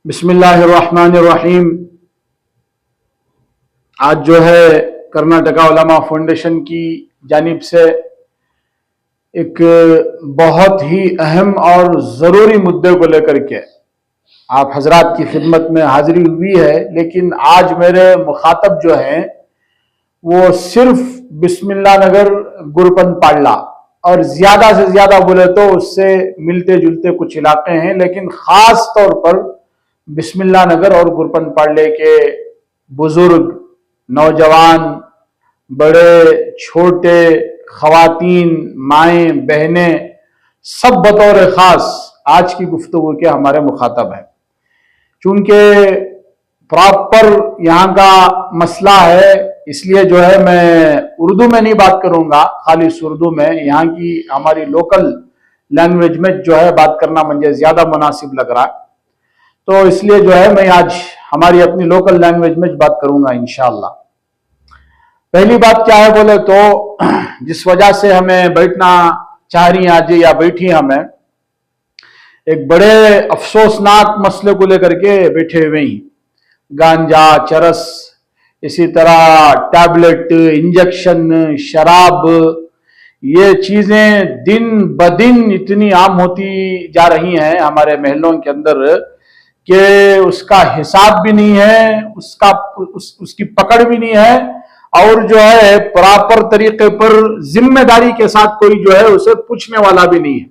बिस्मिल्लाहिर्रहमानिर्रहीम। आज जो है कर्नाटका उलमा फाउंडेशन की जानिब से एक बहुत ही अहम और ज़रूरी मुद्दे को लेकर के आप हजरात की खिदमत में हाजिरी हुई है। लेकिन आज मेरे मुखातब जो हैं वो सिर्फ बिस्मिल्लाह नगर गुरपन पाड़ला और ज्यादा से ज्यादा बोले तो उससे मिलते जुलते कुछ इलाके हैं, लेकिन खास तौर पर बिस्मिल्लाह नगर और गुरपन पाड़ले के बुजुर्ग, नौजवान, बड़े छोटे, खवातीन, माएं, बहनें, सब बतौर खास आज की गुफ्तगू के हमारे मुखातब हैं। चूंकि प्रॉपर यहाँ का मसला है, इसलिए जो है मैं उर्दू में नहीं बात करूंगा, खालिस उर्दू में यहाँ की हमारी लोकल लैंग्वेज में जो है बात करना मुझे ज्यादा मुनासिब लग रहा है। तो इसलिए जो है मैं आज हमारी अपनी लोकल लैंग्वेज में बात करूंगा इंशाअल्लाह। पहली बात क्या है बोले तो जिस वजह से हमें बैठना चाह रही आज या बैठी हमें एक बड़े अफसोसनाक मसले को लेकर के बैठे हुए ही। गांजा, चरस, इसी तरह टैबलेट, इंजेक्शन, शराब, ये चीजें दिन ब दिन इतनी आम होती जा रही हैं हमारे महलों के अंदर कि उसका हिसाब भी नहीं है, उसकी पकड़ भी नहीं है, और जो है प्रॉपर तरीके पर जिम्मेदारी के साथ कोई जो है उसे पूछने वाला भी नहीं है।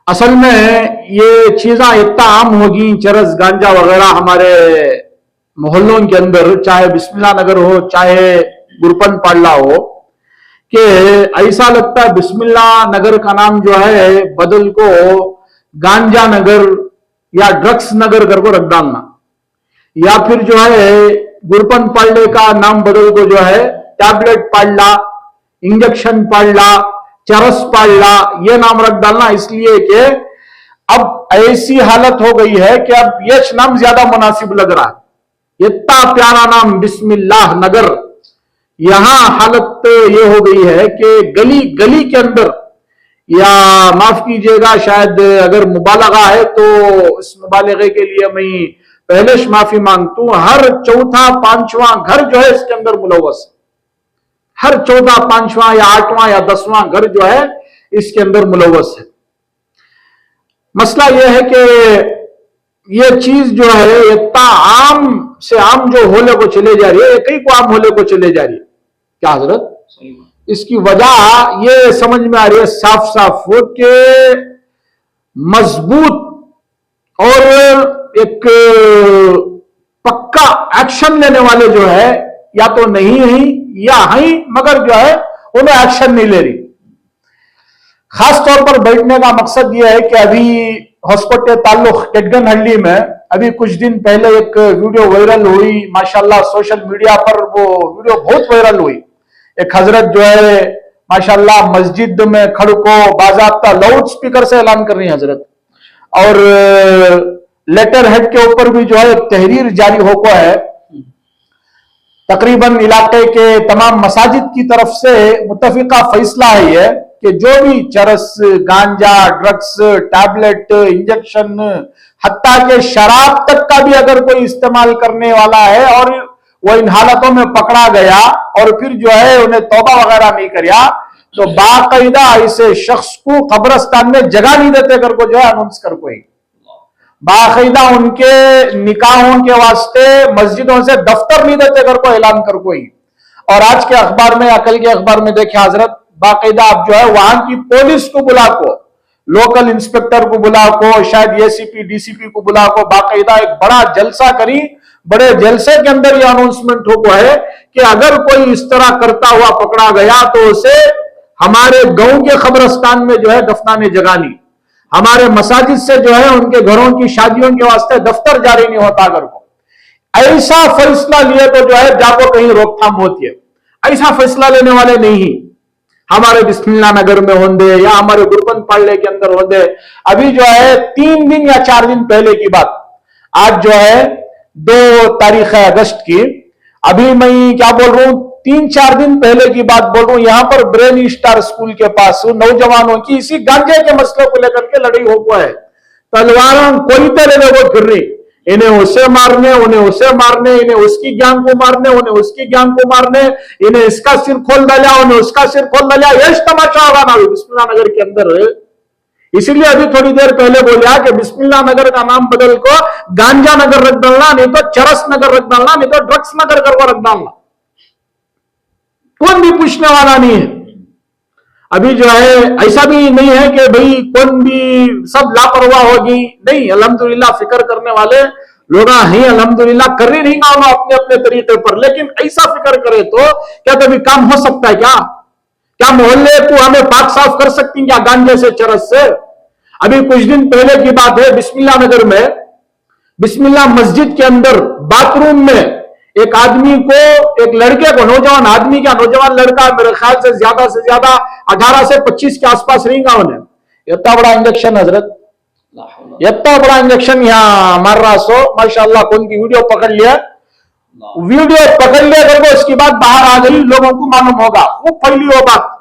असल में ये चीजें इतना आम होगी, चरस, गांजा वगैरह हमारे मोहल्लों के अंदर, चाहे बिस्मिल्लाह नगर हो चाहे गुरपन पाड़ला हो, कि ऐसा लगता है बिस्मिल्लाह नगर का नाम जो है बदल को गांजा नगर या ड्रग्स नगर कर को रख डालना, या फिर जो है गुरपन पाड़ले का नाम बदल को जो है टैबलेट पाड़ला, इंजेक्शन पाड़ला, चरस पाड़ला, ये नाम रख डालना। इसलिए कि अब ऐसी हालत हो गई है कि अब ये नाम ज्यादा मुनासिब लग रहा है। इतना प्यारा नाम बिस्मिल्लाह नगर, यहां हालत ये हो गई है कि गली गली के अंदर, या माफ कीजिएगा शायद अगर मुबालगा है तो इस मुबालगे के लिए मैं पहले से माफी मांगता हूं, हर चौथा पांचवां घर जो है इसके अंदर मुलव्वस है। हर चौथा पांचवां या आठवां या 10वां घर जो है इसके अंदर मुलव्वस है। मसला यह है कि यह चीज जो है इतना आम से आम जो होले को चले जा रही है, कई को आम होले को चले जा रही है। क्या हजरत? इसकी वजह ये समझ में आ रही है साफ साफ कि मजबूत और एक पक्का एक्शन लेने वाले जो है या तो नहीं है या है, मगर जो है उन्हें एक्शन नहीं ले रही। खास तौर पर बैठने का मकसद यह है कि अभी हॉस्पिटल ताल्लुक केटगनहल्ली में अभी कुछ दिन पहले एक वीडियो वायरल हुई, माशाल्लाह सोशल मीडिया पर वो वीडियो बहुत वायरल हुई। एक हजरत जो है माशाल्लाह मस्जिद में खड़ को बाज़ाब्ता लाउड स्पीकर से ऐलान कर रही है हजरत, और लेटर हेड के ऊपर भी जो है तहरीर जारी होको है। तकरीबन इलाके के तमाम मसाजिद की तरफ से मुत्तफिका फैसला है ये कि जो भी चरस, गांजा, ड्रग्स, टैबलेट, इंजेक्शन, हत्ता के शराब तक का भी अगर कोई इस्तेमाल करने वाला है और वो इन हालतों में पकड़ा गया और फिर जो है उन्हें तौबा वगैरह नहीं किया तो बाकायदा ऐसे शख्स को कब्रिस्तान में जगह नहीं देते कर को जो है अनाउंस कर कोई, बाकायदा उनके निकाहों के वास्ते मस्जिदों से दफ्तर नहीं देते कर को ऐलान कर कोई। और आज के अखबार में या कल के अखबार में देखे हजरत, बाकायदा आप जो है वहां की पुलिस को बुला को, लोकल इंस्पेक्टर को बुला को, शायद एसीपी डीसीपी को बुला को, बाकायदा एक बड़ा जलसा करी, बड़े जलसे के अंदर यह अनाउंसमेंट हो है कि अगर कोई इस तरह करता हुआ पकड़ा गया तो उसे हमारे गांव के कब्रिस्तान में जो है दफनाने जगह नहीं, हमारे मसाजिद से जो है उनके घरों की शादियों के वास्ते दफ्तर जारी नहीं होता। अगर को ऐसा फैसला लिए तो जो है जाको कहीं रोकथाम होती है। ऐसा फैसला लेने वाले नहीं हमारे बिस्मिल्लाह नगर में होंगे या हमारे गुरपन पाड़ले के अंदर होंगे। अभी जो है 3 दिन या 4 दिन पहले की बात, आज जो है 2 तारीख है अगस्त की, अभी मैं क्या बोल रहा हूं 3-4 दिन पहले की बात बोल रहा हूं, यहां पर ब्रेन स्टार स्कूल के पास नौजवानों की इसी गांजे के मसले को लेकर के लड़ाई हो हुआ है। तलवार कोई तरह वो फिर रही, इन्हें उसे मारने, उन्हें उसे मारने, इन्हें उसकी गैंग को मारने, उन्हें उसकी गैंग को मारने, इन्हें इसका सिर खोल डाला, उन्हें उसका सिर खोल डाला। यश तमाशा होगा ना बिस्मिल्लाह नगर के अंदर। इसलिए अभी थोड़ी देर पहले बोला कि बिस्मिल्लाह नगर का नाम बदल को गांजा नगर रख डालना, नहीं तो चरस नगर रख डालना, नहीं तो ड्रग्स नगर करके रख डालना, कौन भी पूछने वाला नहीं है। अभी जो है ऐसा भी नहीं है कि भाई कौन भी सब लापरवाह होगी, नहीं, अल्हम्दुलिल्लाह फिक्र करने वाले लोग हैं, अल्हम्दुलिल्लाह कर ही नहीं ना अपने अपने तरीके पर। लेकिन ऐसा फिक्र करे तो क्या कभी काम हो सकता है? क्या मोहल्ले को हमें पाक साफ कर सकती क्या गांजे से, चरस से? अभी कुछ दिन पहले की बात है, बिस्मिल्लाह नगर में, बिस्मिल्लाह मस्जिद के अंदर बाथरूम में एक आदमी को, एक लड़के को, नौजवान आदमी का, नौजवान लड़का मेरे ख्याल से ज्यादा 18 से 25 के आसपास रहेगा, उन्हें इतना बड़ा इंजेक्शन, हजरत इतना बड़ा इंजेक्शन यहाँ मार रहा सो माशाल्लाह। कौन की वीडियो पकड़ लिया करके उसके बाद बाहर आ गई, लोगों को मालूम होगा, वो फैली वो बात।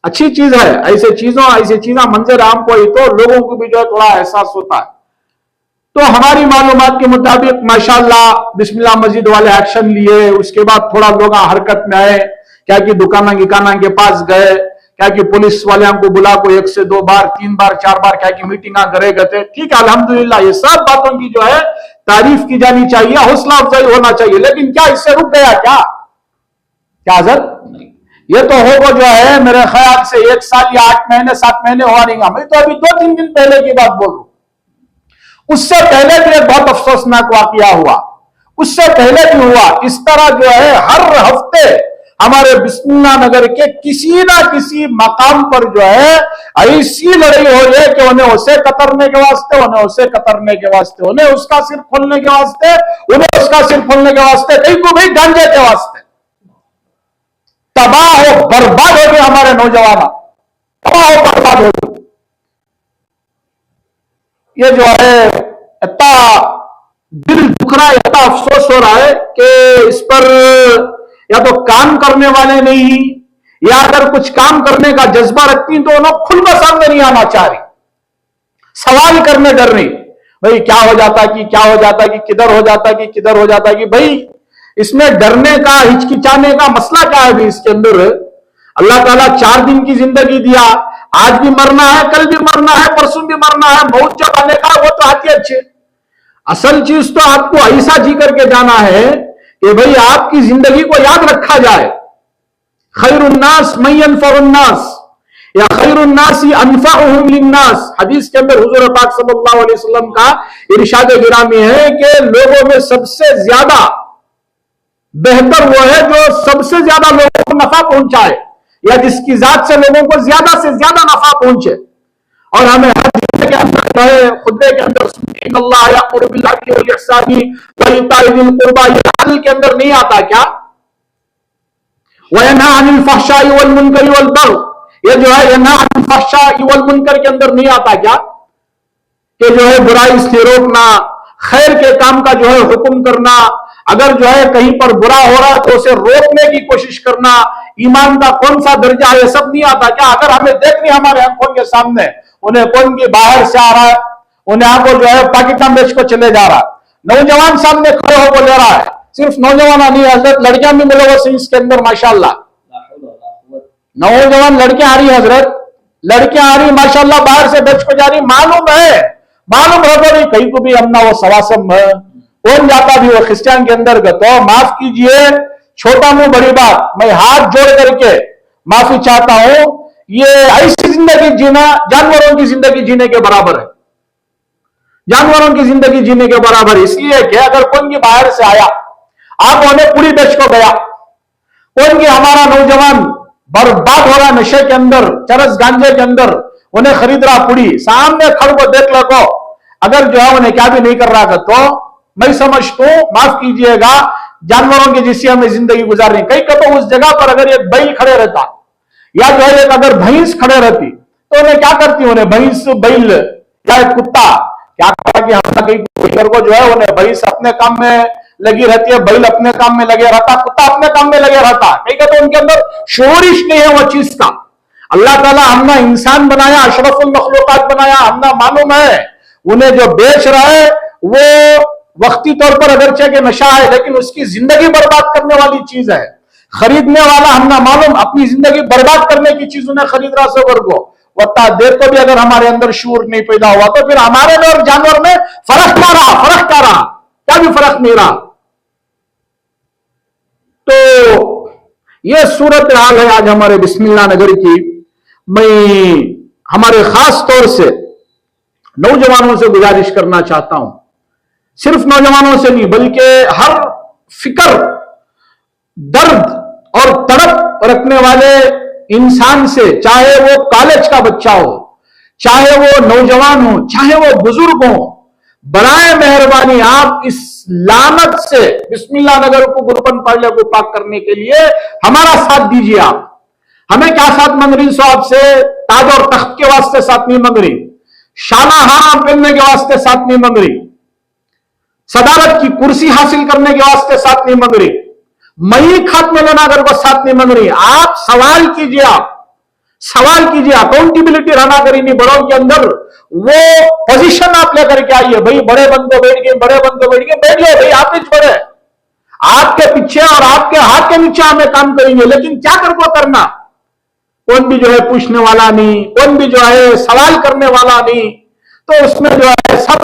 अच्छी चीज है, ऐसी चीजें मंजर आम को ही तो लोगों को भी जो है थोड़ा एहसास होता है। तो हमारी मालूमात के मुताबिक माशाल्लाह बिस्मिल्लाह मस्जिद वाले एक्शन लिए, उसके बाद थोड़ा लोग हरकत में आए, क्या कि दुकाना गिकाना के पास गए, क्या कि पुलिस वाले को बुला को 1 से 2 बार 3 बार 4 बार क्या कि मीटिंग करे गए। ठीक है, अल्हम्दुलिल्लाह, ये सब बातों की जो है तारीफ की जानी चाहिए, हौसला अफजाई होना चाहिए। लेकिन क्या इससे रुक गया? क्या हजरत? ये तो होगा जो है मेरे ख्याल से 1 साल या 8 महीने 7 महीने हुआ नहीं। मैं तो अभी 2-3 दिन पहले की बात बोल रहा हूं, उससे पहले भी एक बहुत अफसोसनाक वाकया हुआ, उससे पहले भी हुआ। इस तरह जो है हर हफ्ते हमारे बिस्मिल्लाह नगर के किसी ना किसी मकाम पर जो है ऐसी लड़ाई हो रही है कि उन्हें उसे कतरने के वास्ते, उन्हें उसे कतरने के वास्ते, उन्हें उसका सिर खोलने के वास्ते, उन्हें उसका सिर खोलने के वास्ते, कहीं को भाई गांजे के वास्ते। तबाह हो बर्बाद हो गए हमारे नौजवान, तबाह हो बर्बाद हो गए। ये जो है इतना दिल दुख रहा है, इतना अफसोस हो रहा है कि इस पर या तो काम करने वाले नहीं, या अगर कुछ काम करने का जज्बा रखती तो उन्हें खुलकर सामने नहीं आना चाह रही, सवाल करने डर रही। भाई क्या हो जाता कि क्या हो जाता कि किधर हो जाता कि किधर हो जाता कि भाई इसमें डरने का, हिचकिचाने का मसला क्या है? भी इसके अंदर अल्लाह ताला 4 दिन की जिंदगी दिया, आज भी मरना है, कल भी मरना है, परसों भी मरना है, मौत जब आने का वो तो आती अच्छे। असल चीज तो आपको ऐसा जी करके जाना है कि भाई आपकी जिंदगी को याद रखा जाए। खैरुन्नास मय्यन फरुन्नास या खैरुन्नासी अनफअहुम लिन्नास। हदीस के अंदर हुजूर पाक सल्लल्लाहु अलैहि वसल्लम का इरशाद गिरामी है कि लोगों में सबसे ज्यादा बेहतर वो है जो सबसे ज्यादा लोगों को नफा पहुंचाए, या जिसकी जात से लोगों को ज्यादा से ज्यादा नफा पहुंचे। और हमें हर दिन के अंदर जो है खुतबे के अंदर अल्लाह यअमुरु बिल अदल वल इहसानी व इताइ दिल कुर्बा, ये अदल के अंदर नहीं आता क्या? व यनहा अनिल फहशाई वल मुनकरी वल बग़य, ये जो है यनहा अनिल फहशाई वल मुनकर के अंदर नहीं आता क्या कि जो है बुराई से रोकना, खैर के काम का जो है हुक्म करना, अगर जो है कहीं पर बुरा हो रहा है तो उसे रोकने की कोशिश करना, ईमान का कौन सा दर्जा है, ये सब नहीं आता क्या? अगर हमें देखनी हमारे आंखों के सामने उन्हें कौन की बाहर से आ रहा है, उन्हें आपको जो है पाकिस्तान देश को चले जा रहा है, नौजवान सामने खड़े होकर ले रहा है, सिर्फ नौजवान नहीं हजरत, लड़कियां भी मिले हुए इसके अंदर माशाल्लाह, नौजवान लड़कियां आ रही है हजरत, लड़कियां आ रही माशाल्लाह, बाहर से देश को जा रही। मालूम है भाई कहीं को भी हमना वो सवासम कौन जाता भी वो क्रिश्चियन के अंदर तो माफ कीजिए, छोटा मुंह बड़ी बात, मैं हाथ जोड़ करके माफी चाहता हूं। ये ऐसी जिंदगी जीना जानवरों की जिंदगी जीने के बराबर है, जानवरों की जिंदगी जीने के बराबर। इसलिए कि अगर कौन की बाहर से आया, आप उन्हें पूरी देश को गया, कौन की हमारा नौजवान बर्बाद हो रहा नशे के अंदर, चरस गांजे के अंदर, उन्हें खरीद रहा पूरी सामने खड़ को देख लो, अगर जो है उन्हें क्या भी नहीं कर रहा तो मैं समझता हूं, माफ कीजिएगा, जानवरों की जिससे हमें जिंदगी गुजारनी। कहीं तो उस जगह पर अगर एक बैल खड़े रहता या जो है एक अगर भैंस खड़े रहती तो उन्हें क्या करती, उन्हें भैंस बैल या एक कुत्ता क्या करता कि हम कहीं को जो है उन्हें भैंस अपने काम में लगी रहती है, बैल अपने काम में लगे रहता, कुत्ता अपने काम में लगे रहता। कहीं तो उनके अंदर शोरिश नहीं है वो चीज का। अल्लाह ताला हमने इंसान बनाया, अशरफुल मखलूकात बनाया, हमने मालूम है उन्हें जो बेच रहा है वो वक्ती तौर पर अगरचे के नशा है, लेकिन उसकी जिंदगी बर्बाद करने वाली चीज है। खरीदने वाला हम ना मालूम अपनी जिंदगी बर्बाद करने की चीज उन्हें खरीद रहा सबर को। वत्ता देर को भी अगर हमारे अंदर शूर नहीं पैदा हुआ तो फिर हमारे में और जानवर में फर्क क्या रहा, क्या भी फर्क नहीं रहा। तो यह सूरत हाल है आज हमारे बिस्मिल्लाह नगर की। मैं हमारे खास तौर से नौजवानों से गुजारिश करना चाहता हूं, सिर्फ नौजवानों से नहीं बल्कि हर फिक्र, दर्द और तड़प रखने वाले इंसान से, चाहे वो कॉलेज का बच्चा हो, चाहे वो नौजवान हो, चाहे वो बुजुर्ग हो, बराए मेहरबानी आप इस लानत से बिस्मिल्लाह नगर को गुरपन पार्ले को पाक करने के लिए हमारा साथ दीजिए। आप हमें क्या साथ मांग रही सो आपसे? ताज और तख्त के वास्ते साथ नहीं मांग रही, शाना हारा पहनने के वास्ते साथ नहीं मांग रही, सदारत की कुर्सी हासिल करने के वास्ते साथ नहीं मांग रही, मई खात्मे लेना अगर वो साथ नहीं मांग रही। आप सवाल कीजिए, अकाउंटेबिलिटी रहना करेंगे बड़ों के अंदर, वो पोजीशन आप लेकर के आइए। भाई बड़े बंदे बैठ गए, बैठ लो भाई, आप नहीं बड़े, आपके पीछे और आपके हाथ के नीचे हमें काम करेंगे, लेकिन क्या करना, कौन भी जो है पूछने वाला नहीं, कौन भी जो है सवाल करने वाला नहीं। तो उसमें जो है सब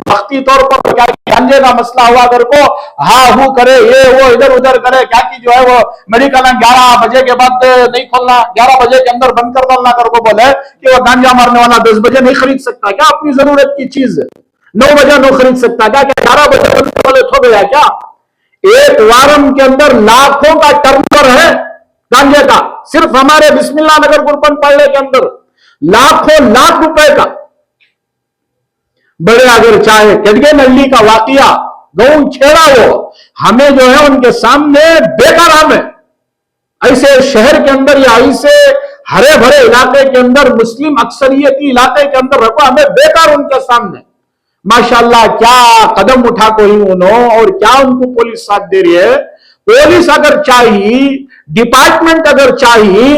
वक्ती तौर पर क्या गांजे का मसला हुआ अगर को हाँ हू करे, ये वो इधर उधर करे, क्या कि जो है वो मेडिकल 11 बजे के बाद नहीं खोलना, 11 बजे के अंदर बंद कर डालना कर को बोले कि वो गांजा मारने वाला 10 बजे नहीं खरीद सकता क्या? अपनी जरूरत की चीज 9 बजे नहीं खरीद सकता क्या? 11 बजे बंद वाले हो गया क्या? एक वारम के अंदर लाखों का टर्नओवर है गांजे का, सिर्फ हमारे बिस्मिल्लाह नगर गुरपन पार्ले के अंदर लाखों लाख रुपए का। बड़े अगर चाहे कटगे नल्ली का वाकिया गऊ छेड़ा हो, हमें जो है उनके सामने बेकार, हमें ऐसे शहर के अंदर या ऐसे हरे भरे इलाके के अंदर, मुस्लिम अक्सरियती इलाके के अंदर रखो, हमें बेकार उनके सामने। माशाल्लाह क्या कदम उठा कोई उन्होंने, और क्या उनको पुलिस साथ दे रही है। पुलिस अगर चाहिए, डिपार्टमेंट अगर चाहिए,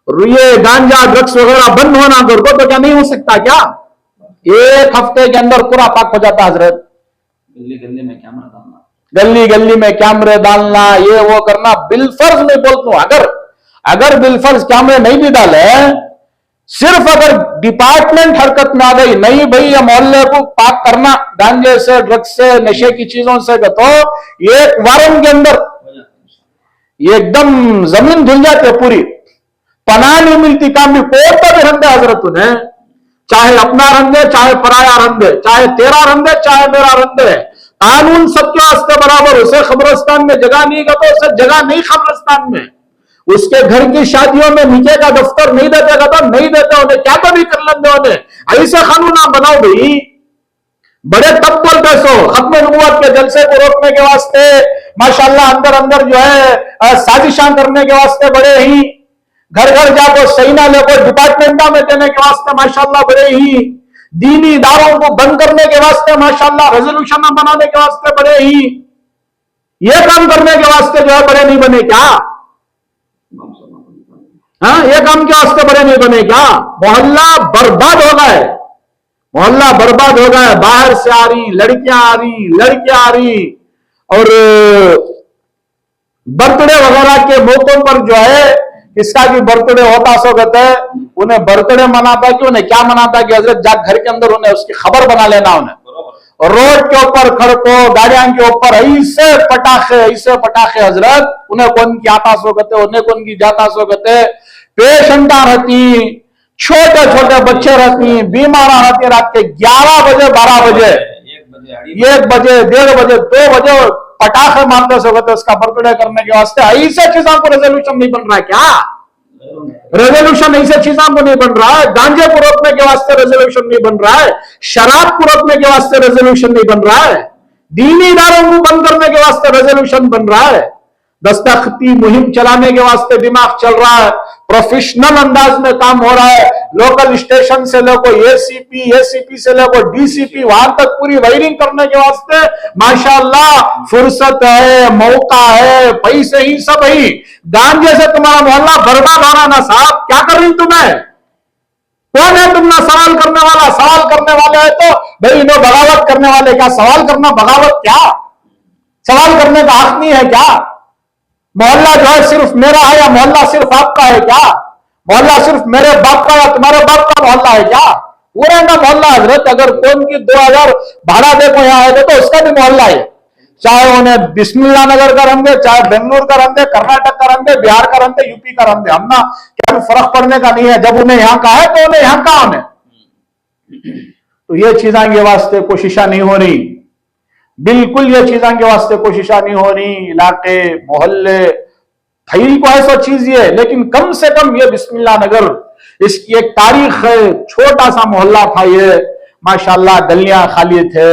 ये गांजा ड्रग्स वगैरह बंद होना कर दो तो क्या नहीं हो सकता क्या? एक हफ्ते के अंदर पूरा पाक हो जाता हजरत। गली गली में कैमरा डालना, गली में कैमरे डालना, ये वो करना, बिलफर्ज में बोलता हूं, अगर बिलफर्ज कैमरे नहीं भी डाले, सिर्फ अगर डिपार्टमेंट हरकत में आ गई, नहीं भाई ये मोहल्ले को पाक करना गांजे से, ड्रग्स से, नशे की चीजों से, तो एक वारम के अंदर ये एकदम जमीन धुल जाती है पूरी, पनाह नहीं मिलती काम भी। कोर्ट पर भी रंधे हजरत उन्हें, चाहे अपना रंधे, चाहे पराया रंधे, चाहे तेरा रंधे, चाहे मेरा रंधे, कानून सबके वास्ते बराबर। उसे खबरस्तान में जगह नहीं का तो उसे जगह नहीं खबरस्तान में, उसके घर की शादियों में निके का दफ्तर नहीं देते का तो नहीं देते, उन्हें क्या तो भी कर लेंगे उन्हें। ऐसे कानून आप बनाओ भाई, बड़े तब बोलते सो खत्म नबूवत के जलसे को रोकने के वास्ते माशाल्लाह अंदर अंदर जो है साजिशां करने के वास्ते बड़े ही, घर घर जाको सही ना लेको डिपार्टमेंटा में देने के वास्ते माशाल्लाह बड़े ही, दीनी इदारों को बंद करने के वास्ते माशाल्लाह रेजोल्यूशन बनाने के वास्ते बड़े ही, ये काम करने के वास्ते जो है बड़े नहीं बने क्या? हाँ, ये काम के वास्ते बड़े नहीं बने क्या? मोहल्ला बर्बाद हो गए, मोहल्ला बर्बाद हो गया। बाहर से आ रही लड़कियां आ रही और बर्थडे वगैरह के मौकों पर जो है किसका भी बर्थडे होता सो कहते हैं, उन्हें बर्थडे मनाता कि उन्हें क्या मनाता कि हजरत जा घर के अंदर उन्हें उसकी खबर बना लेना, उन्हें रोड के ऊपर खड़को गाड़ियां के ऊपर ऐसे पटाखे हजरत, उन्हें कौन की आता सो कहते, उन्हें कौन की जाता सो कहते। पेशेंटा रहती, छोटे छोटे बच्चे रहती, बीमार रहती, रात के 11 बजे 12 बजे 1 बजे 1:30 बजे 2 बजे पटाखे मारते से होते उसका बर्थडे करने के वास्ते। ऐसे चीजों को रेजोल्यूशन नहीं बन रहा है क्या? रेजोल्यूशन ऐसे चीजों को नहीं बन रहा है। गांजे को रोकने के वास्ते रेजोल्यूशन नहीं बन रहा है, शराब को रोकने के वास्ते रेजोल्यूशन नहीं बन रहा है, दीनी इदारों को बंद करने के वास्ते रेजोल्यूशन बन रहा है, दस्तखती मुहिम चलाने के वास्ते दिमाग चल रहा है, प्रोफेशनल अंदाज में काम हो रहा है। लोकल स्टेशन से लेकर एसीपी से लेकर डीसीपी वहां तक पूरी वायरिंग करने के वास्ते माशाल्लाह फुर्सत है, मौका है, पैसे ही सब ही। गांजे से तुम्हारा मोहल्ला बर्बाद हो रहा ना साहब, क्या कर रही तुम्हें? कौन है तुम ना सवाल करने वाला? सवाल करने वाले है तो भाई इन्हों बगावत करने वाले। क्या सवाल करना बगावत? क्या सवाल करने का हक नहीं है क्या? मोहल्ला जो है सिर्फ मेरा है या मोहल्ला सिर्फ आपका है क्या? मोहल्ला सिर्फ मेरे बाप का या तुम्हारे बाप का मोहल्ला है क्या? पूरा ना मोहल्ला हजरत। अगर कौन की 2000 भाड़ा देखो यहाँ आएगा तो उसका भी मोहल्ला है, चाहे उन्हें बिस्मिल्लाह नगर का रंग दे, चाहे बेंगलुरु का रंग दे, कर्नाटक का रंग दे, बिहार का रंग दे, यूपी का रंग दे, हम ना क्या फर्क पड़ने का नहीं है। जब उन्हें यहाँ का है तो उन्हें यहाँ का उन्हें। तो ये चीजा के वास्ते कोशिशा नहीं हो रही, बिल्कुल ये चीजा के वास्ते कोशिशा नहीं हो रही। इलाके मोहल्ले थई को ऐसा चीज ये, लेकिन कम से कम ये बिस्मिल्लाह नगर, इसकी एक तारीख है। छोटा सा मोहल्ला था ये, माशाल्लाह गलियां खाली थे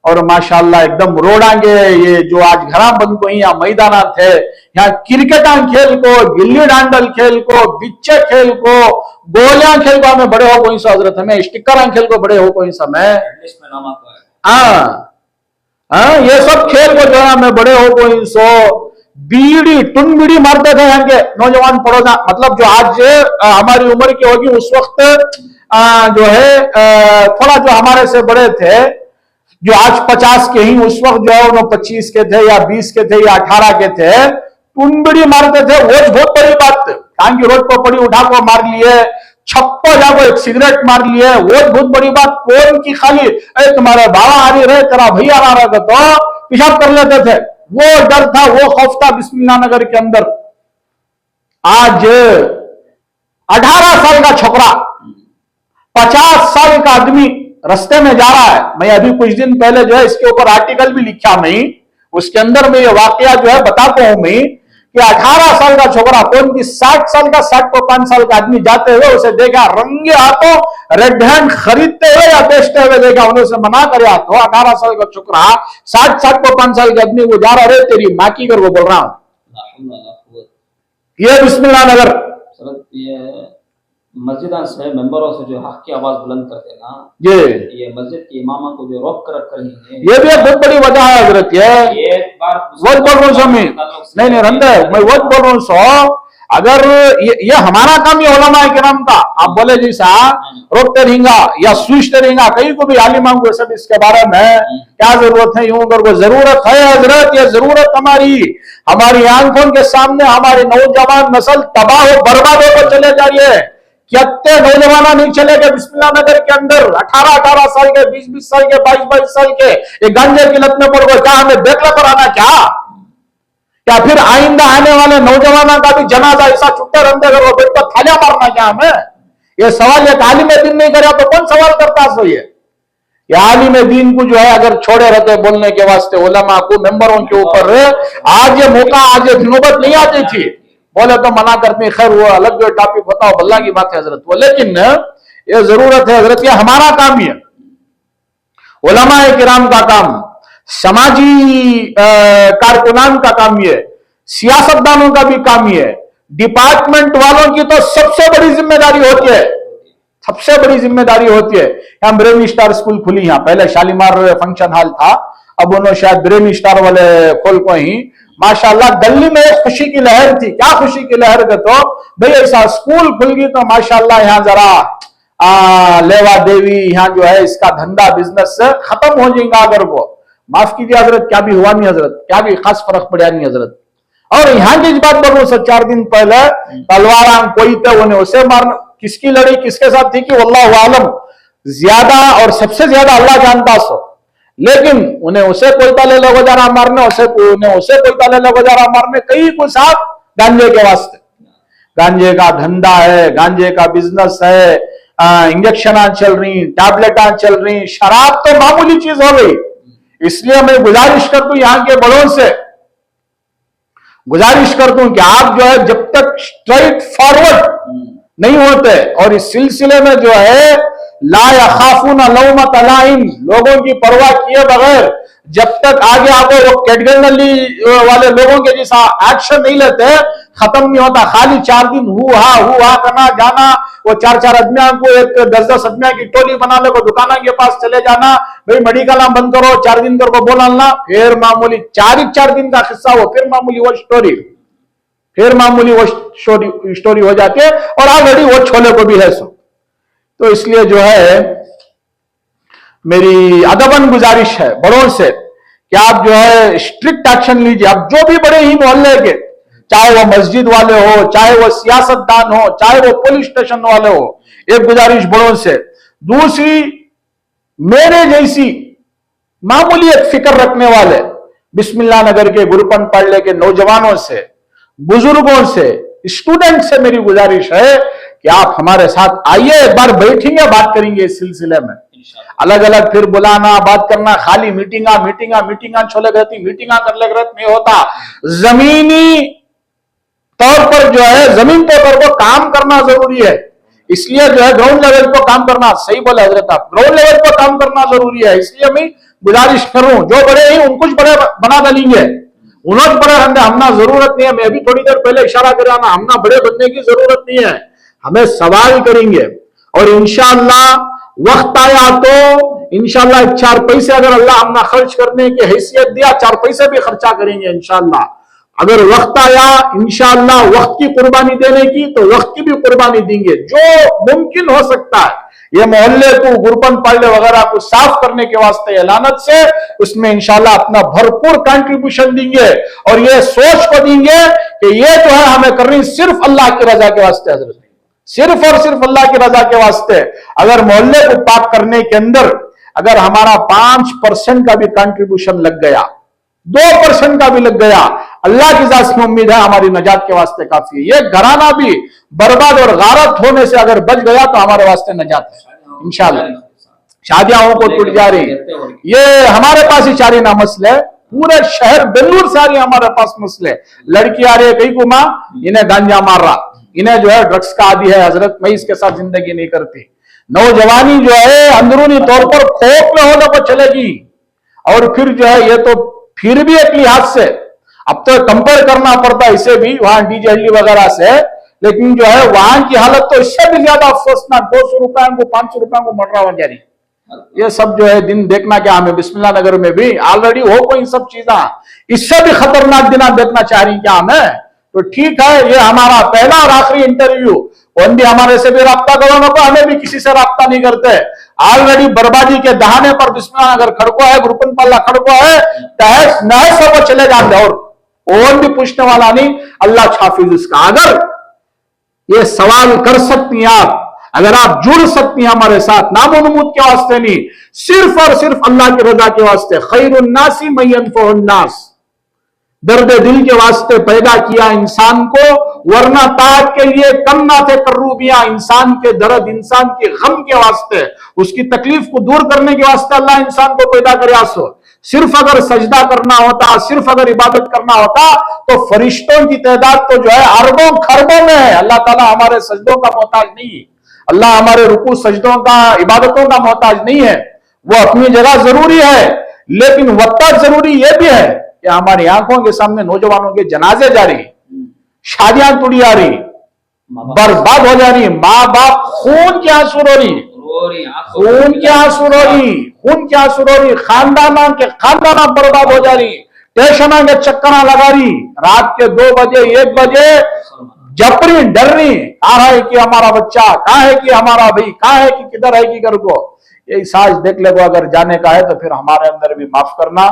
और माशाल्लाह एकदम रोडांगे ये जो आज घरा बंद को यहाँ मैदाना थे, यहाँ क्रिकेटा खेल को, गिल्ली डांडल खेल को, बिच्चे खेल को, गोलियां खेल को हमें बड़े हो कोई सा हजरत, हमें स्टिकर खेल को बड़े हो कोई समय। हाँ ये सब खेल को जो है हमें बड़े हो कोई सो बीड़ी टुन बीड़ी मारते थे यहाँ के नौजवान पड़ोसा। मतलब जो आज हमारी उम्र की होगी उस वक्त जो है थोड़ा जो हमारे से बड़े थे, जो आज 50 के ही, उस वक्त जो है वो 25 के थे या 20 के थे या 18 के थे, टुन बीड़ी मारते थे। वो बहुत बड़ी बात, कान की रोड पर पड़ी उठा को मार लिए, छप्पो जाको एक सिगरेट मार लिए, वो बहुत बड़ी बात। कौन की खाली अरे तुम्हारे बाबा आ रही रहे, तेरा भैया आ रहा था तो पेशाब कर लेते थे। वो डर था, वो खौफ था बिस्मिल्लाह नगर के अंदर। आज 18 साल का छोकरा 50 साल का आदमी रास्ते में जा रहा है। मैं अभी कुछ दिन पहले जो है इसके ऊपर आर्टिकल भी लिखा मैं, उसके अंदर में ये वाकया जो है बताता हूं मैं कि 18 साल का छोकरा कौन की 60 साल का 60-5 साल का आदमी जाते हुए उसे देखा, रंगे हाथों रेड हैंड खरीदते हुए या बेचते हुए देखा, उन्हें उसे मना करे तो 18 साल का छोकरा 60-5 साल के आदमी को जा रहा है, तेरी माँ की कर वो बोल रहा हूं। ये बिस्मिल्लाह नगर मस्जिदा से मेंबरों से जो हक की आवाज बुलंद करते ना, ये मस्जिद के इमामा को जो रोक कर रख रही है, ये भी एक बहुत बड़ी वजह है हजरत। ये बार वो बोल रहा हूँ स्वामी, नहीं रंदे मैं वो बोल रहा हूँ सो, अगर ये हमारा काम ये उलमा है किराम का, आप बोले जी साहब रोकते रहेंगा या सूझते रहेंगा, कहीं को भी आलिमाओं को सब इसके बारे में क्या जरूरत है, यूं कर जरूरत है हजरत। ये जरूरत हमारी आंखों के सामने हमारी नौजवान नस्ल तबाह हो बर्बाद होकर चले जा रही है। कितने नौजवान नहीं चले गए बिस्मिल्लाह नगर के अंदर, 18 साल के, 20 साल के, 22 साल के, ये गांजे की लत में पड़ गए। क्या हमें देखला पर आना क्या फिर आइंदा आने वाले नौजवानों का भी जनाजा ऐसा छुट्टे रंदे करो बेट पर थालियां मारना क्या हमें? ये सवाल एक आलिम दीन नहीं करे तो कौन सवाल करता सो? ये आलिम दीन को जो है अगर छोड़े रहते बोलने के वास्ते उलमा को, मेंबरों के ऊपर आज ये मौका, आज ये नौबत नहीं आती थी। बोले तो मना करते हैं, खैर वो अलग जो टॉपिक बताओ अल्लाह की बात है हजरत वो, लेकिन ये जरूरत है हजरत, ये हमारा काम ही है, उलमा किराम का काम, समाजी कारकुनान का काम ये, सियासतदानों का भी काम ये, डिपार्टमेंट वालों की तो सबसे बड़ी जिम्मेदारी होती है, सबसे बड़ी जिम्मेदारी होती है। यहाँ ब्रेन स्टार स्कूल खुली, यहाँ पहले शालीमार फंक्शन हॉल था, अब उन्होंने शायद ब्रेन स्टार वाले खोल को ही माशाल्लाह दिल्ली में एक खुशी की लहर थी। क्या खुशी की लहर के तो भाई ऐसा स्कूल खुल गई तो माशाल्लाह यहाँ जरा लेवा देवी, यहाँ जो है इसका धंधा बिजनेस खत्म हो जाएगा। अगर वो माफ कीजिए हजरत, क्या भी हुआ नहीं हजरत, क्या भी खास फर्क पड़ा नहीं हजरत। और यहाँ की इस बात बोल रहा हूँ, 4 दिन पहले तलवार कोई थे, उन्हें उसे मारना, किसकी लड़ाई किसके साथ थी कि अल्लाह आलम, ज्यादा और सबसे ज्यादा अल्लाह जानता सो, लेकिन उन्हें उसे कोई ताले लगो जा रहा मारने, उसे कोई ताले लगो जा रहा मारने, कई को साथ गांजे के वास्ते। गांजे का धंधा है, गांजे का बिजनेस है, इंजेक्शन चल रही, टैबलेट चल रही, शराब तो मामूली चीज हो गई। इसलिए मैं गुजारिश करता हूं, यहाँ के बड़ों से गुजारिश करता हूं कि आप जो है जब तक स्ट्रेट फॉरवर्ड नहीं होते और इस सिलसिले में जो है ला यखाफूना लौमत लाइम, लोगों की परवाह किए बगैर जब तक आगे आपको वो कैटेगरी वाले लोगों के जैसा एक्शन नहीं लेते, खत्म नहीं होता। खाली 4 दिन हुआ करना जाना, वो 4 आदमियों को एक 10 आदमियों की टोली बना ले, दुकाना के पास चले जाना, भाई मेडिकल बंद करो, 4 दिन कर को बोलना, फिर मामूली 4 दिन का किस्सा हो, फिर मामूली वो स्टोरी, फिर मामूली वो स्टोरी हो जाती है। और ऑलरेडी वो छोले को भी है सो तो इसलिए जो है मेरी अदबन गुजारिश है बड़ों से कि आप जो है स्ट्रिक्ट एक्शन लीजिए। अब जो भी बड़े ही मोहल्ले के, चाहे वो मस्जिद वाले हो, चाहे वो सियासतदान हो, चाहे वो पुलिस स्टेशन वाले हो, एक गुजारिश बड़ों से। दूसरी, मेरे जैसी मामूली एक फिक्र रखने वाले बिस्मिल्लाह नगर के गुरुपन पाड़े के नौजवानों से, बुजुर्गों से, स्टूडेंट से मेरी गुजारिश है कि आप हमारे साथ आइए, एक बार बैठेंगे, बात करेंगे इस सिलसिले में। अलग अलग फिर बुलाना, बात करना, खाली मीटिंगा छोले रहती, मीटिंगा कर ले नहीं होता। जमीनी तौर पर जो है, जमीन तौर पर काम करना जरूरी है। इसलिए जो है ग्राउंड लेवल पर काम करना, सही बोले हजरत आप, ग्राउंड लेवल पर काम करना जरूरी है। इसलिए मैं गुजारिश करूं, जो बड़े हैं उनको बड़े बना डालेंगे, उन्होंने बड़े हमना जरूरत नहीं है। मैं अभी थोड़ी देर पहले इशारा कर रहा ना, हमना बड़े बनने की जरूरत नहीं है, हमें सवाल करेंगे। और इंशाअल्लाह वक्त आया तो इंशाअल्लाह 4 पैसे अगर अल्लाह हमना खर्च करने की हैसियत दिया, 4 पैसे भी खर्चा करेंगे इंशाअल्लाह। अगर वक्त आया इंशाअल्लाह वक्त की कुर्बानी देने की, तो वक्त की भी कुर्बानी देंगे। जो मुमकिन हो सकता है ये मोहल्ले को, गुरपन पाले वगैरह को साफ करने के वास्ते एलानत से, उसमें इंशाअल्लाह अपना भरपूर कंट्रीब्यूशन देंगे। और ये सोच को देंगे कि ये जो है हमें करनी सिर्फ अल्लाह की रजा के वास्ते, हजरत, सिर्फ और सिर्फ अल्लाह की रजा के वास्ते। अगर मोहल्ले को पाक करने के अंदर अगर हमारा 5% का भी कंट्रीब्यूशन लग गया, 2% का भी लग गया, अल्लाह की जात से उम्मीद है हमारी नजात के वास्ते काफी है। ये घराना भी बर्बाद और गारत होने से अगर बच गया तो हमारे वास्ते नजात है इंशाअल्लाह। शादियां को टूट जा रही, ये हमारे पास ही चारी ना मसले, पूरे शहर बेलूर सारी हमारे पास मसले। लड़की आ रही है कई को मां, इन्हें गांजा मार रहा, इन्हें जो है ड्रग्स का आदि है हजरत, मैं इसके साथ जिंदगी नहीं करती। नौजवानी जो है अंदरूनी तौर पर खोखले होने को चलेगी। और फिर जो है ये तो फिर भी एक लिहाज से अब तो कंपेयर करना पड़ता है इसे भी वहां डीजे हल्ली वगैरह से, लेकिन जो है वहां की हालत तो इससे भी ज्यादा अफसोसनाक। 200 रुपए को, 500 रुपए को मर रहा हो जा रही। ये सब जो है दिन देखना क्या हमें, बिस्मिल्लाह नगर में भी ऑलरेडी हो कोई सब चीजें, इससे भी खतरनाक दिन देखना चाह रही क्या हमें? तो ठीक है, ये हमारा पहला और आखिरी इंटरव्यू। कौन भी हमारे से भी राब्ता करो ना, हमें भी किसी से राब्ता नहीं करते। ऑलरेडी बर्बादी के दहाने पर बिस्मिल्लाह नगर खड़को है, गुरुपन पाला खड़को है, तहस नहस सब चले जाते और कौन भी पूछने वाला नहीं। अल्लाह हाफिज इसका। अगर ये सवाल कर सकती हैं आप, अगर आप जुड़ सकती हैं हमारे साथ, नामोनमूद के वास्ते नहीं, सिर्फ और सिर्फ अल्लाह की रजा के वास्ते, खैरुन्नासी मन यनफउन्नास, दर्द दिल के वास्ते पैदा किया इंसान को, वरना ताज के लिए कम ना थे कर्रूबियां। इंसान के दर्द, इंसान के गम के वास्ते, उसकी तकलीफ को दूर करने के वास्ते अल्लाह इंसान को पैदा करे। सो सिर्फ अगर सजदा करना होता, सिर्फ अगर इबादत करना होता, तो फरिश्तों की तादाद तो जो है अरबों खरबों में है। अल्लाह ताला हमारे सजदों का मोहताज नहीं है, अल्लाह हमारे रुकू सजदों का, इबादतों का मोहताज नहीं है। वो अपनी जगह जरूरी है, लेकिन वक्त जरूरी यह भी है कि हमारी आंखों के सामने नौजवानों के जनाजे जा रही, शादियां टूटी आ रही, बर्बाद हो जा रही, माँ बाप खून के आंसू रो रही, खून के आंसू रो रही, खून के आंसू रो रही, खानदाना के खानदाना बर्बाद हो जा रही, स्टेशना के चक्करा लगा रही, रात के 2 बजे 1 बजे जपरी डर रही, कहा है कि हमारा बच्चा, कहा है कि हमारा भाई, कहा है कि किधर है कि घर को। ये साज देख ले, अगर जाने का है तो फिर हमारे अंदर भी माफ करना।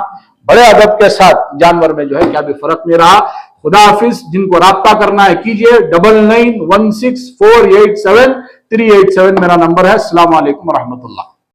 बड़े अदब के साथ जानवर में जो है क्या भी फर्क नहीं रहा। खुदा हाफिज। जिनको राब्ता करना है कीजिए, 9916487387 मेरा नंबर है। अस्सलाम वालेकुम रहमतुल्लाह।